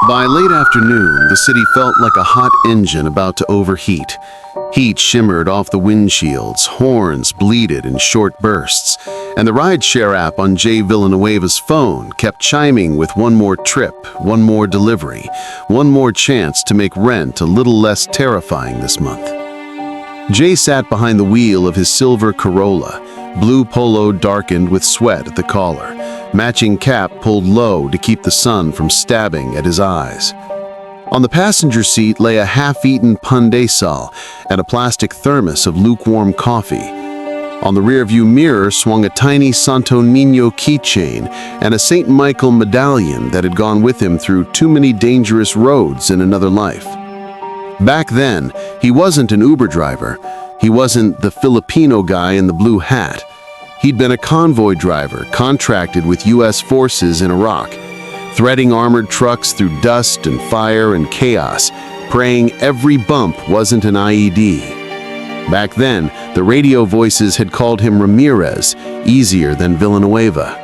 By late afternoon, the city felt like a hot engine about to overheat. Heat shimmered off the windshields, horns bleated in short bursts, and the rideshare app on Jay Villanueva's phone kept chiming with one more trip, one more delivery, one more chance to make rent a little less terrifying this month. Jay sat behind the wheel of his silver Corolla, blue polo darkened with sweat at the collar, matching cap pulled low to keep the sun from stabbing at his eyes. On the passenger seat lay a half-eaten pan de sal and a plastic thermos of lukewarm coffee. On the rearview mirror swung a tiny Santo Niño keychain and a St. Michael medallion that had gone with him through too many dangerous roads in another life. Back then, he wasn't an Uber driver. He wasn't the Filipino guy in the blue hat. He'd been a convoy driver contracted with U.S. forces in Iraq, threading armored trucks through dust and fire and chaos, praying every bump wasn't an IED. Back then, the radio voices had called him Ramirez, easier than Villanueva.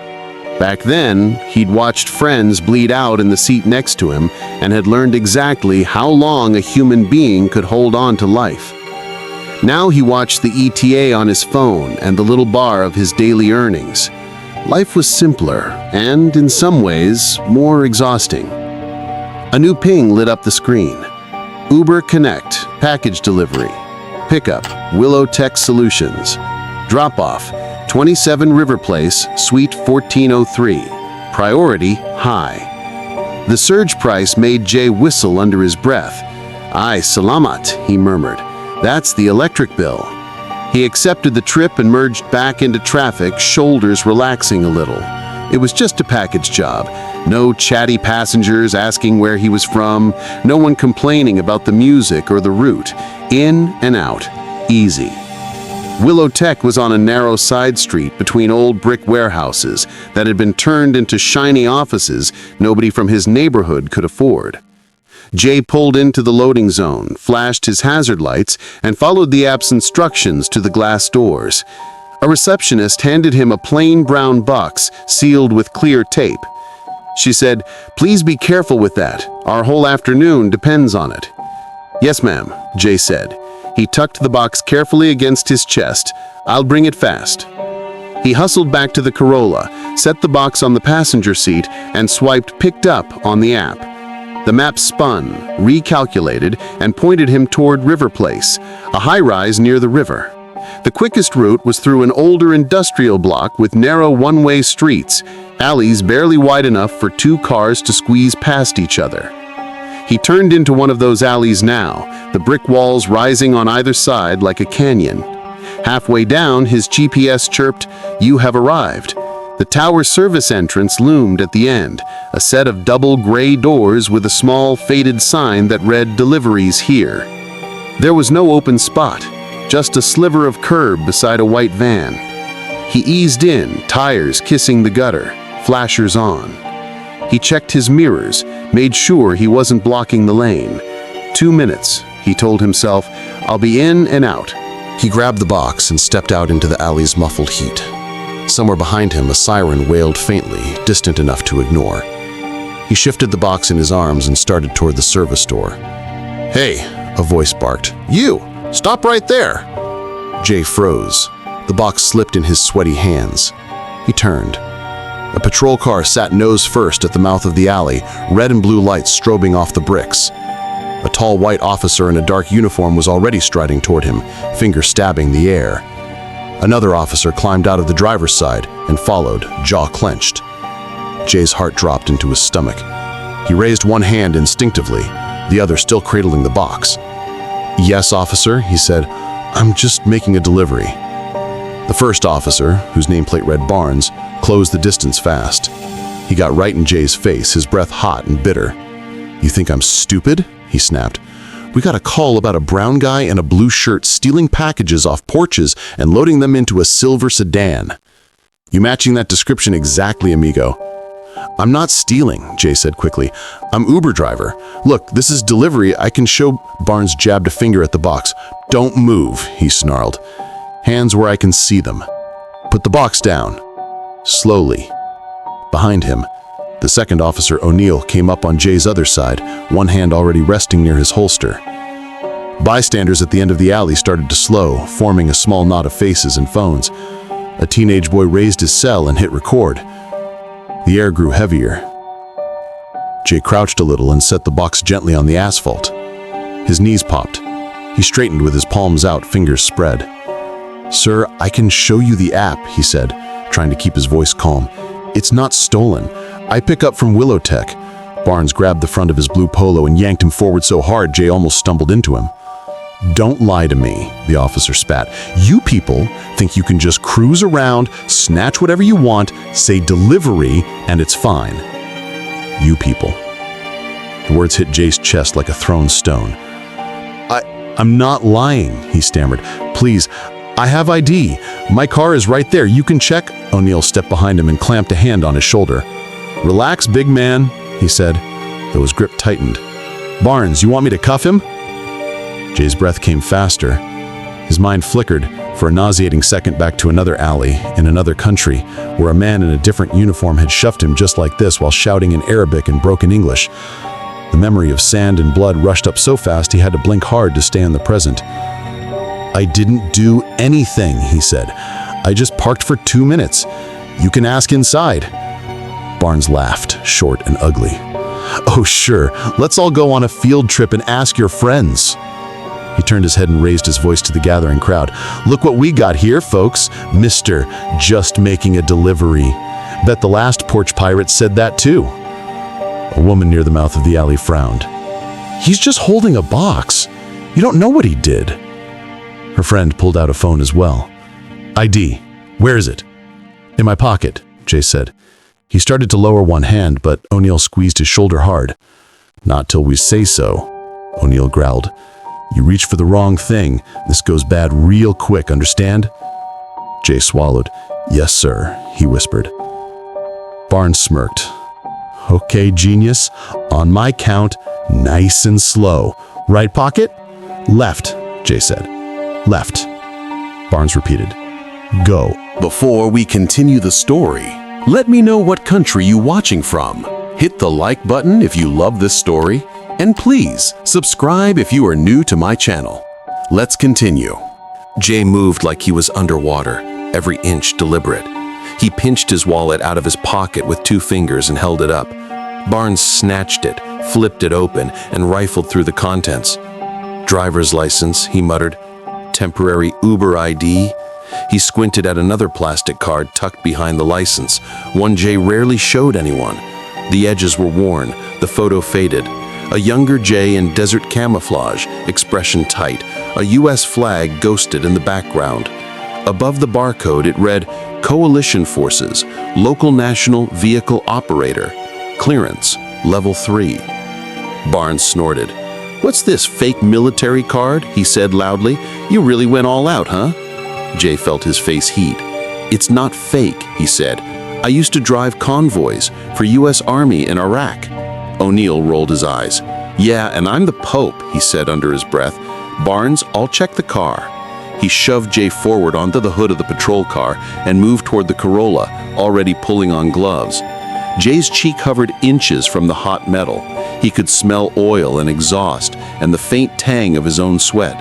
Back then, he'd watched friends bleed out in the seat next to him and had learned exactly how long a human being could hold on to life. Now he watched the ETA on his phone and the little bar of his daily earnings. Life was simpler and, in some ways, more exhausting. A new ping lit up the screen. Uber Connect, package delivery. Pickup, Willow Tech Solutions. Drop-off, 27 River Place, Suite 1403. Priority, high. The surge price made Jay whistle under his breath. "Ay, salamat," he murmured. "That's the electric bill." He accepted the trip and merged back into traffic, shoulders relaxing a little. It was just a package job. No chatty passengers asking where he was from, no one complaining about the music or the route. In and out, easy. Willow Tech was on a narrow side street between old brick warehouses that had been turned into shiny offices nobody from his neighborhood could afford. Jay pulled into the loading zone, flashed his hazard lights, and followed the app's instructions to the glass doors. A receptionist handed him a plain brown box sealed with clear tape. She said, "Please be careful with that. Our whole afternoon depends on it." "Yes, ma'am," Jay said. He tucked the box carefully against his chest. "I'll bring it fast." He hustled back to the Corolla, set the box on the passenger seat, and swiped Picked Up on the app. The map spun, recalculated, and pointed him toward River Place, a high-rise near the river. The quickest route was through an older industrial block with narrow one-way streets, alleys barely wide enough for two cars to squeeze past each other. He turned into one of those alleys now, the brick walls rising on either side like a canyon. Halfway down, his GPS chirped, "You have arrived." The tower service entrance loomed at the end, a set of double gray doors with a small faded sign that read "Deliveries Here." There was no open spot, just a sliver of curb beside a white van. He eased in, tires kissing the gutter, flashers on. He checked his mirrors, made sure he wasn't blocking the lane. 2 minutes, he told himself, "I'll be in and out." He grabbed the box and stepped out into the alley's muffled heat. Somewhere behind him, a siren wailed faintly, distant enough to ignore. He shifted the box in his arms and started toward the service door. "Hey," a voice barked. "You! Stop right there!" Jay froze. The box slipped in his sweaty hands. He turned. A patrol car sat nose first at the mouth of the alley, red and blue lights strobing off the bricks. A tall white officer in a dark uniform was already striding toward him, finger stabbing the air. Another officer climbed out of the driver's side and followed, jaw clenched. Jay's heart dropped into his stomach. He raised one hand instinctively, the other still cradling the box. "Yes, officer," he said. "I'm just making a delivery." The first officer, whose nameplate read Barnes, closed the distance fast. He got right in Jay's face, his breath hot and bitter. "You think I'm stupid?" he snapped. "We got a call about a brown guy in a blue shirt stealing packages off porches and loading them into a silver sedan. You matching that description exactly, amigo." "I'm not stealing," Jay said quickly. "I'm Uber driver. Look, this is delivery. I can show—" Barnes jabbed a finger at the box. "Don't move," he snarled. "Hands where I can see them. Put the box down." Slowly. Behind him, The second officer, O'Neill, came up on Jay's other side, one hand already resting near his holster. Bystanders at the end of the alley started to slow, forming a small knot of faces and phones. A teenage boy raised his cell and hit record. The air grew heavier. Jay crouched a little and set the box gently on the asphalt. His knees popped. He straightened with his palms out, fingers spread. "Sir, I can show you the app," he said, trying to keep his voice calm. "It's not stolen. I pick up from Willowtech." Barnes grabbed the front of his blue polo and yanked him forward so hard Jay almost stumbled into him. "Don't lie to me," the officer spat. "You people think you can just cruise around, snatch whatever you want, say delivery, and it's fine. You people." The words hit Jay's chest like a thrown stone. I'm not lying," he stammered. "Please, I have ID. My car is right there. You can check." O'Neill stepped behind him and clamped a hand on his shoulder. "Relax, big man," he said, though his grip tightened. "Barnes, you want me to cuff him?" Jay's breath came faster. His mind flickered for a nauseating second back to another alley in another country where a man in a different uniform had shoved him just like this while shouting in Arabic and broken English. The memory of sand and blood rushed up so fast he had to blink hard to stay in the present. "I didn't do anything," he said. "I just parked for 2 minutes. You can ask inside." Barnes laughed, short and ugly. "Oh, sure. Let's all go on a field trip and ask your friends." He turned his head and raised his voice to the gathering crowd. "Look what we got here, folks. Mr. Just making a delivery. Bet the last porch pirate said that too." A woman near the mouth of the alley frowned. "He's just holding a box. You don't know what he did." Her friend pulled out a phone as well. "ID. Where is it?" "In my pocket," Jay said. He started to lower one hand, but O'Neill squeezed his shoulder hard. "Not till we say so," O'Neill growled. "You reach for the wrong thing. This goes bad real quick, understand?" Jay swallowed. "Yes, sir," he whispered. Barnes smirked. "Okay, genius. On my count, nice and slow. Right pocket?" "Left," Jay said. "Left." Barnes repeated. "Go." Before we continue the story, let me know what country you're watching from. Hit the like button if you love this story, and please subscribe if you are new to my channel. Let's continue. Jay moved like he was underwater, every inch deliberate. He pinched his wallet out of his pocket with 2 fingers and held it up. Barnes snatched it, flipped it open, and rifled through the contents. "Driver's license," he muttered. "Temporary Uber ID." He squinted at another plastic card tucked behind the license, one Jay rarely showed anyone. The edges were worn, the photo faded. A younger Jay in desert camouflage, expression tight, a U.S. flag ghosted in the background. Above the barcode it read, "Coalition Forces, Local National Vehicle Operator, Clearance, Level 3. Barnes snorted. "What's this, fake military card?" he said loudly. "You really went all out, huh?" Jay felt his face heat. "It's not fake," he said. "I used to drive convoys for U.S. Army in Iraq." O'Neill rolled his eyes. "Yeah, and I'm the Pope," he said under his breath. "Barnes, I'll check the car." He shoved Jay forward onto the hood of the patrol car and moved toward the Corolla, already pulling on gloves. Jay's cheek hovered inches from the hot metal. He could smell oil and exhaust and the faint tang of his own sweat.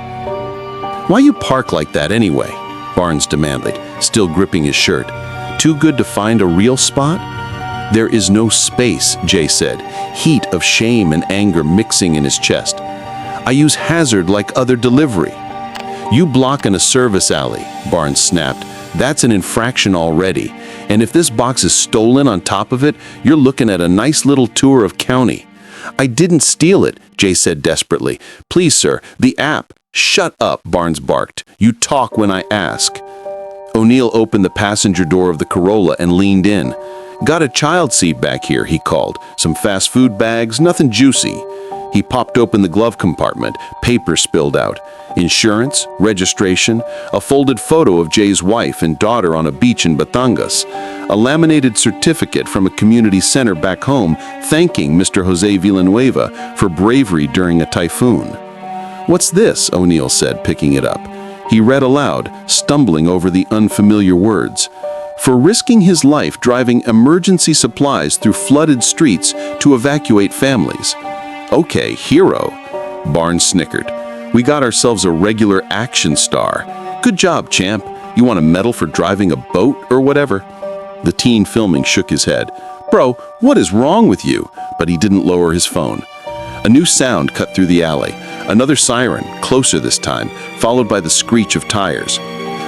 "Why you park like that anyway?" Barnes demanded, still gripping his shirt. "Too good to find a real spot?" "There is no space," Jay said, heat of shame and anger mixing in his chest. "I use hazard like other delivery." "You block in a service alley," Barnes snapped. "That's an infraction already. And if this box is stolen on top of it, you're looking at a nice little tour of county." "I didn't steal it," Jay said desperately. "Please, sir, the app." "Shut up," Barnes barked. "You talk when I ask." O'Neill opened the passenger door of the Corolla and leaned in. "Got a child seat back here," he called. "Some fast food bags, nothing juicy." He popped open the glove compartment, paper spilled out. Insurance, registration, a folded photo of Jay's wife and daughter on a beach in Batangas, a laminated certificate from a community center back home thanking Mr. Jose Villanueva for bravery during a typhoon. "What's this?" O'Neill said, picking it up. He read aloud, stumbling over the unfamiliar words. for risking his life driving emergency supplies through flooded streets to evacuate families. Okay, hero, Barnes snickered. We got ourselves a regular action star. Good job, champ. You want a medal for driving a boat or whatever? The teen filming shook his head. Bro, what is wrong with you? But he didn't lower his phone. A new sound cut through the alley. Another siren, closer this time, followed by the screech of tires.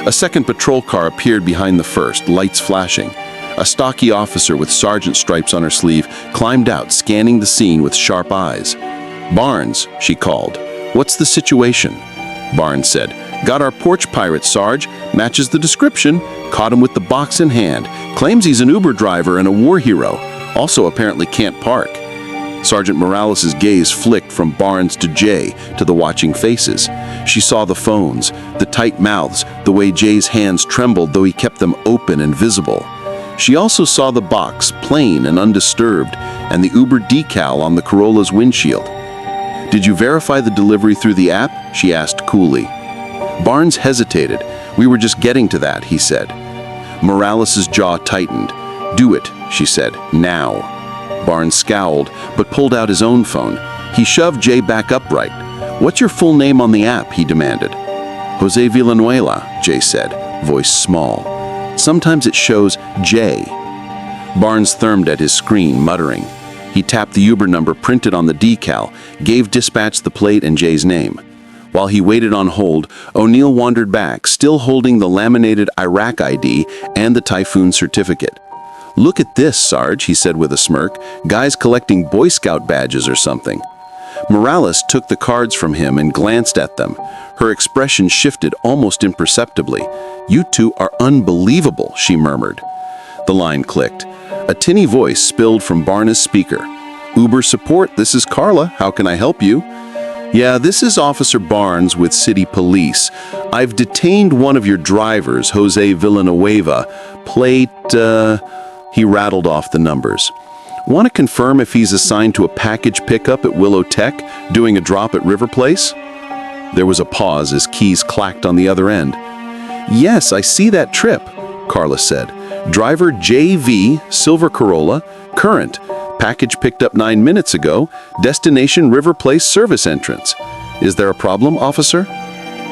A second patrol car appeared behind the first, lights flashing. A stocky officer with sergeant stripes on her sleeve climbed out, scanning the scene with sharp eyes. Barnes, she called. What's the situation? Barnes said. Got our porch pirate, Sarge. Matches the description. Caught him with the box in hand. Claims he's an Uber driver and a war hero. Also apparently can't park. Sergeant Morales' gaze flicked from Barnes to Jay to the watching faces. She saw the phones, the tight mouths, the way Jay's hands trembled though he kept them open and visible. She also saw the box, plain and undisturbed, and the Uber decal on the Corolla's windshield. Did you verify the delivery through the app? She asked coolly. Barnes hesitated. We were just getting to that, he said. Morales' jaw tightened. Do it, she said, now. Barnes scowled, but pulled out his own phone. He shoved Jay back upright. What's your full name on the app? He demanded. Jose Villanueva, Jay said, voice small. Sometimes it shows J. Barnes thermed at his screen, muttering. He tapped the Uber number printed on the decal, gave dispatch the plate and Jay's name. While he waited on hold, O'Neill wandered back, still holding the laminated Iraq ID and the Typhoon certificate. Look at this, Sarge, he said with a smirk. Guys collecting Boy Scout badges or something. Morales took the cards from him and glanced at them. Her expression shifted almost imperceptibly. You two are unbelievable, she murmured. The line clicked. A tinny voice spilled from Barnes' speaker. Uber support, this is Carla. How can I help you? Yeah, this is Officer Barnes with City Police. I've detained one of your drivers, Jose Villanueva. Plate, He rattled off the numbers. Want to confirm if he's assigned to a package pickup at Willow Tech, doing a drop at River Place? There was a pause as keys clacked on the other end. Yes, I see that trip, Carla said. Driver JV, Silver Corolla, current. Package picked up 9 minutes ago. Destination River Place service entrance. Is there a problem, officer?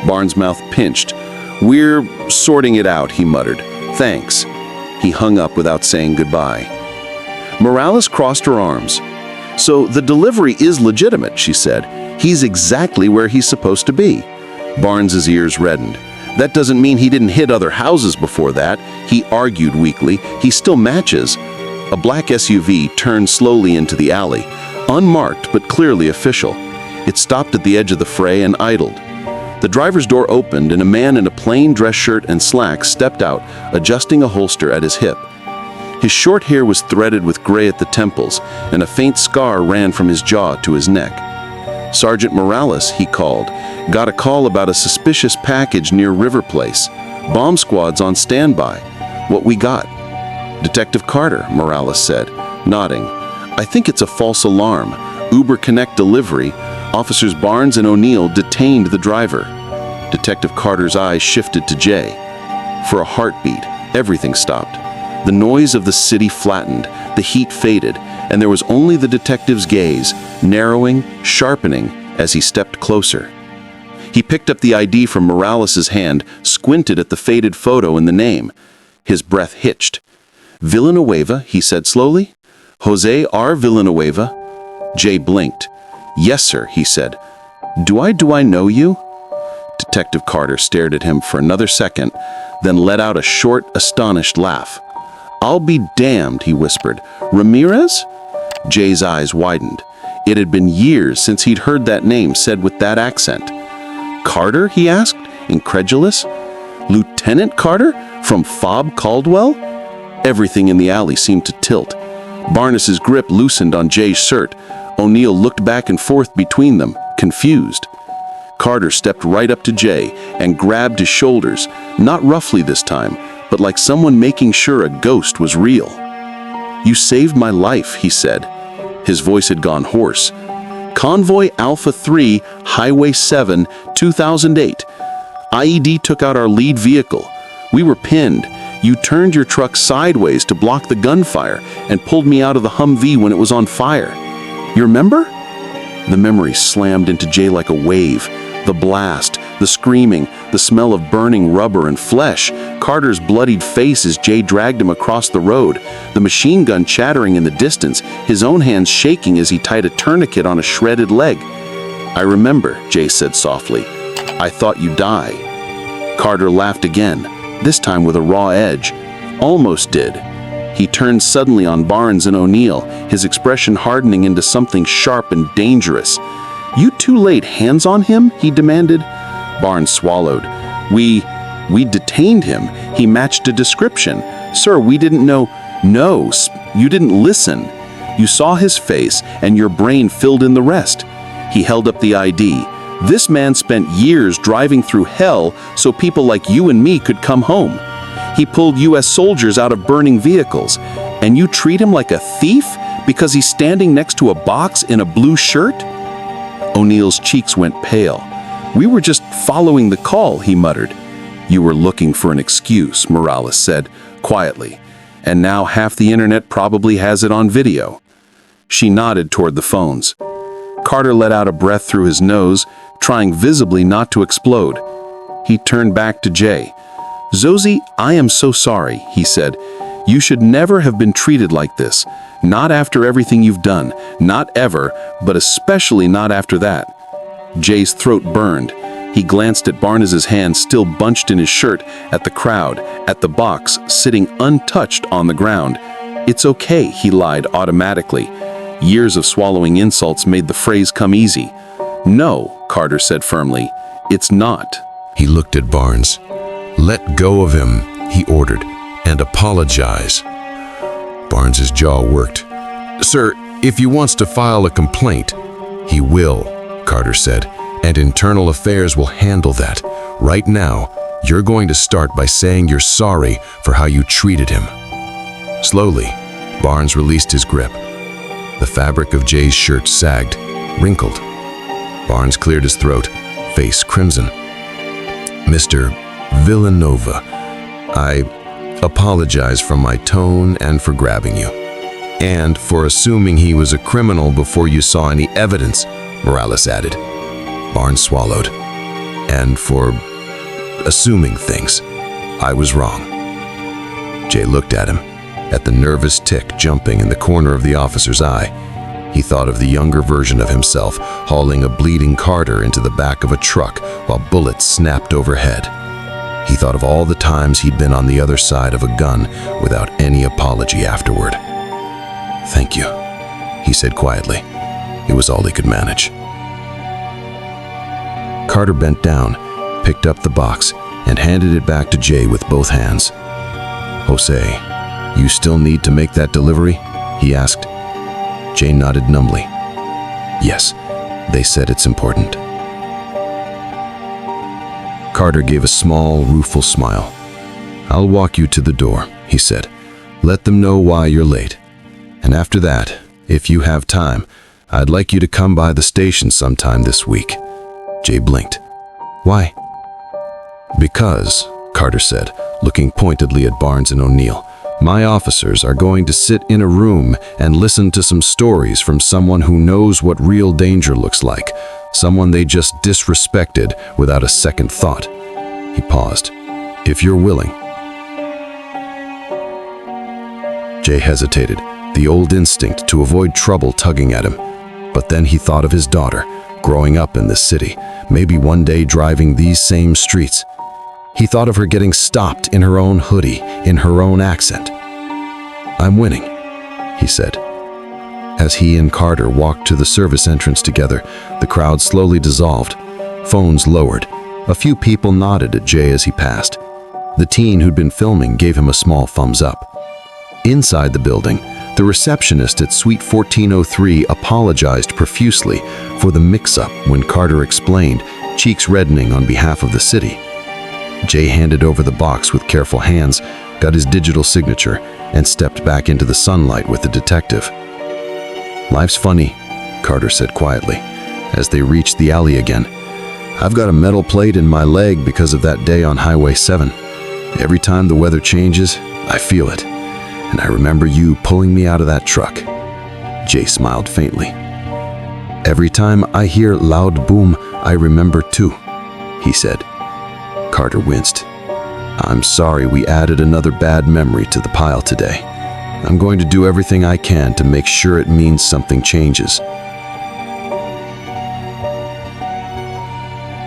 Barnes' mouth pinched. We're sorting it out, he muttered. Thanks. He hung up without saying goodbye. Morales crossed her arms. So the delivery is legitimate, she said. He's exactly where he's supposed to be. Barnes's ears reddened. That doesn't mean he didn't hit other houses before that, he argued weakly. He still matches. A black SUV turned slowly into the alley, unmarked but clearly official. It stopped at the edge of the fray and idled. The driver's door opened and a man in a plain dress shirt and slacks stepped out, adjusting a holster at his hip. His short hair was threaded with gray at the temples, and a faint scar ran from his jaw to his neck. Sergeant Morales, he called, got a call about a suspicious package near River Place. Bomb squad's on standby. What we got? Detective Carter, Morales said, nodding. I think it's a false alarm. Uber Connect delivery. Officers Barnes and O'Neill detained the driver. Detective Carter's eyes shifted to Jay. For a heartbeat, everything stopped. The noise of the city flattened, the heat faded, and there was only the detective's gaze, narrowing, sharpening, as he stepped closer. He picked up the ID from Morales' hand, squinted at the faded photo and the name. His breath hitched. Villanueva, he said slowly. Jose R. Villanueva. Jay blinked. Yes, sir, he said. Do I know you? Detective Carter stared at him for another second, then let out a short, astonished laugh. I'll be damned, he whispered. Ramirez? Jay's eyes widened. It had been years since he'd heard that name said with that accent. Carter, he asked, incredulous. Lieutenant Carter? From Fob Caldwell? Everything in the alley seemed to tilt. Barnes's grip loosened on Jay's shirt. O'Neill looked back and forth between them, confused. Carter stepped right up to Jay and grabbed his shoulders, not roughly this time, but like someone making sure a ghost was real. You saved my life, he said. His voice had gone hoarse. Convoy Alpha 3, Highway 7, 2008. IED took out our lead vehicle. We were pinned. You turned your truck sideways to block the gunfire and pulled me out of the Humvee when it was on fire. You remember? The memory slammed into Jay like a wave. The blast, the screaming, the smell of burning rubber and flesh, Carter's bloodied face as Jay dragged him across the road, the machine gun chattering in the distance, his own hands shaking as he tied a tourniquet on a shredded leg. I remember, Jay said softly. I thought you'd die. Carter laughed again, this time with a raw edge. Almost did. He turned suddenly on Barnes and O'Neill, his expression hardening into something sharp and dangerous. You two laid hands on him? He demanded. Barnes swallowed. We detained him. He matched a description. Sir, we didn't know. No, you didn't listen. You saw his face and your brain filled in the rest. He held up the ID. This man spent years driving through hell so people like you and me could come home. He pulled U.S. soldiers out of burning vehicles. And you treat him like a thief because he's standing next to a box in a blue shirt? O'Neill's cheeks went pale. We were just following the call, he muttered. You were looking for an excuse, Morales said, quietly. And now half the internet probably has it on video. She nodded toward the phones. Carter let out a breath through his nose, trying visibly not to explode. He turned back to Jay. Zosie, I am so sorry, he said. You should never have been treated like this. Not after everything you've done. Not ever, but especially not after that. Jay's throat burned. He glanced at Barnes's hand still bunched in his shirt, at the crowd, at the box, sitting untouched on the ground. It's okay, he lied automatically. Years of swallowing insults made the phrase come easy. No, Carter said firmly, it's not. He looked at Barnes. Let go of him, he ordered, and apologize. Barnes's jaw worked. Sir, if he wants to file a complaint, he will, Carter said, and Internal Affairs will handle that. Right now, you're going to start by saying you're sorry for how you treated him. Slowly, Barnes released his grip. The fabric of Jay's shirt sagged, wrinkled. Barnes cleared his throat, face crimson. Mr. Villanova, I apologize for my tone and for grabbing you. And for assuming he was a criminal before you saw any evidence, Morales added. Barnes swallowed. And for assuming things. I was wrong. Jay looked at him, at the nervous tick jumping in the corner of the officer's eye. He thought of the younger version of himself hauling a bleeding Carter into the back of a truck while bullets snapped overhead. He thought of all the times he'd been on the other side of a gun without any apology afterward. Thank you, he said quietly. It was all he could manage. Carter bent down, picked up the box, and handed it back to Jay with both hands. Jose, you still need to make that delivery? He asked. Jay nodded numbly. Yes, they said it's important. Carter gave a small, rueful smile. I'll walk you to the door, he said. Let them know why you're late. And after that, if you have time, I'd like you to come by the station sometime this week. Jay blinked. Why? Because, Carter said, looking pointedly at Barnes and O'Neill, my officers are going to sit in a room and listen to some stories from someone who knows what real danger looks like, someone they just disrespected without a second thought. He paused. If you're willing. Jay hesitated, the old instinct to avoid trouble tugging at him. But then he thought of his daughter, growing up in this city, maybe one day driving these same streets. He thought of her getting stopped in her own hoodie, in her own accent. I'm winning, he said. As he and Carter walked to the service entrance together, the crowd slowly dissolved. Phones lowered. A few people nodded at Jay as he passed. The teen who'd been filming gave him a small thumbs up. Inside the building, the receptionist at Suite 1403 apologized profusely for the mix-up when Carter explained, cheeks reddening on behalf of the city. Jay handed over the box with careful hands, got his digital signature, and stepped back into the sunlight with the detective. Life's funny, Carter said quietly, as they reached the alley again. I've got a metal plate in my leg because of that day on Highway 7. Every time the weather changes, I feel it. And I remember you pulling me out of that truck. Jay smiled faintly. Every time I hear loud boom, I remember too, he said. Carter winced. I'm sorry we added another bad memory to the pile today. I'm going to do everything I can to make sure it means something changes.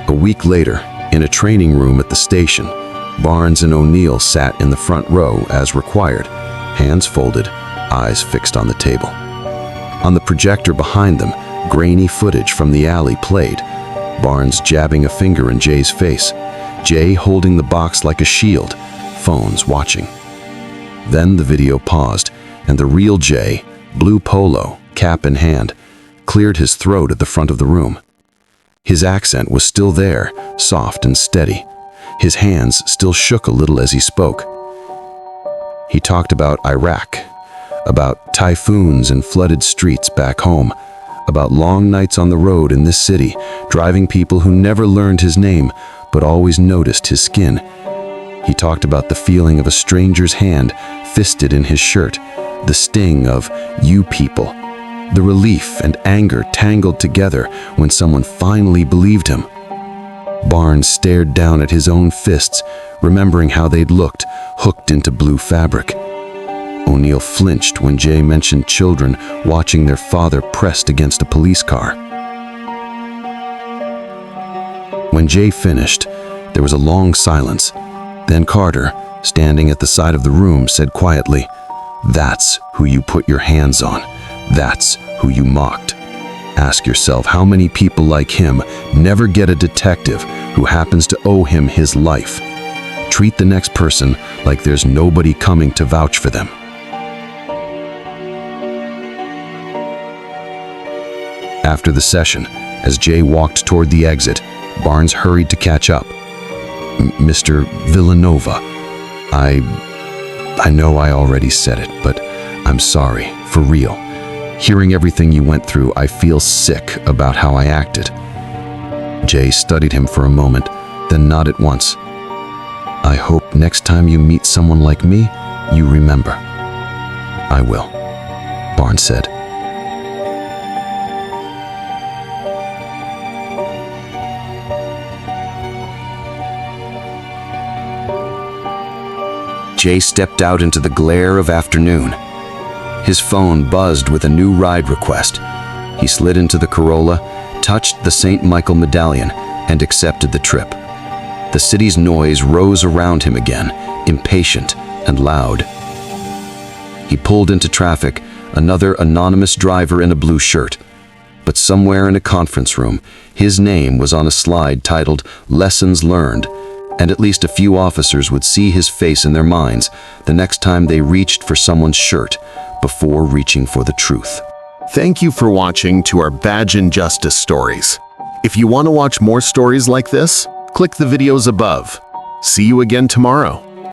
A week later, in a training room at the station, Barnes and O'Neill sat in the front row as required, hands folded, eyes fixed on the table. On the projector behind them, grainy footage from the alley played, Barnes jabbing a finger in Jay's face, Jay holding the box like a shield, phones watching. Then the video paused, and the real Jay, blue polo, cap in hand, cleared his throat at the front of the room. His accent was still there, soft and steady. His hands still shook a little as he spoke. He talked about Iraq, about typhoons and flooded streets back home, about long nights on the road in this city, driving people who never learned his name but always noticed his skin. He talked about the feeling of a stranger's hand fisted in his shirt, the sting of "you people," the relief and anger tangled together when someone finally believed him. Barnes stared down at his own fists, remembering how they'd looked, hooked into blue fabric. O'Neill flinched when Jay mentioned children watching their father pressed against a police car. When Jay finished, there was a long silence. Then Carter, standing at the side of the room, said quietly, "That's who you put your hands on. That's who you mocked. Ask yourself how many people like him never get a detective who happens to owe him his life. Treat the next person like there's nobody coming to vouch for them." After the session, as Jay walked toward the exit, Barnes hurried to catch up. "Mr. Villanova, I know I already said it, but I'm sorry, for real. Hearing everything you went through, I feel sick about how I acted." Jay studied him for a moment, then nodded once. "I hope next time you meet someone like me, you remember." "I will," Barnes said. Jay stepped out into the glare of afternoon. His phone buzzed with a new ride request. He slid into the Corolla, touched the St. Michael medallion, and accepted the trip. The city's noise rose around him again, impatient and loud. He pulled into traffic, another anonymous driver in a blue shirt. But somewhere in a conference room, his name was on a slide titled "Lessons Learned," and at least a few officers would see his face in their minds the next time they reached for someone's shirt before reaching for the truth. Thank you for watching to our Badge and Justice stories. If you want to watch more stories like this, click the videos above. See you again tomorrow.